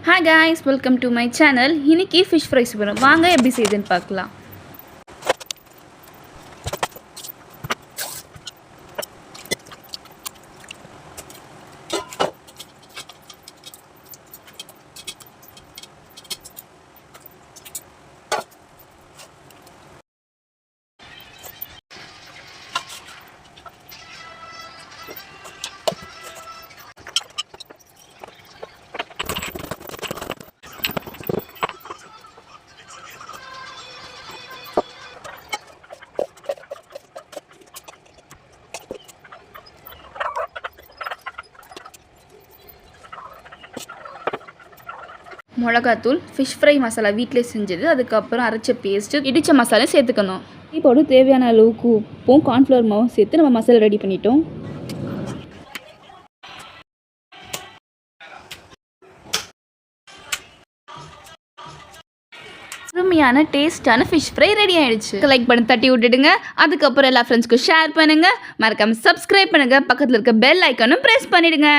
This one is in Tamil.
Hi guys, welcome to my channel. இன்னைக்கு fish fry செய்றோம். வாங்க எப்படி செய்யுதுன்னு பார்க்கலாம். மிளகாத்தூள், ஃபிஷ் ஃப்ரை மசாலா வீட்டிலே செஞ்சது, அதுக்கப்புறம் அரைச்ச பேஸ்ட்டு, இடித்த மசாலா சேர்த்துக்கணும். இப்போது தேவையான அளவுக்கு உப்பும் கார்ன்ஃப்ளவர் மாவும் சேர்த்து நம்ம மசாலா ரெடி பண்ணிட்டோம். அருமையான டேஸ்டான ஃபிஷ் ஃப்ரை ரெடி ஆயிடுச்சு. லைக் பண்ணி தட்டி விட்டுடுங்க. அதுக்கப்புறம் எல்லா ஃப்ரெண்ட்ஸ்க்கும் ஷேர் பண்ணுங்கள். மறக்காமல் சப்ஸ்கிரைப் பண்ணுங்கள். பக்கத்தில் இருக்க பெல் ஐக்கானும் ப்ரெஸ் பண்ணிவிடுங்க.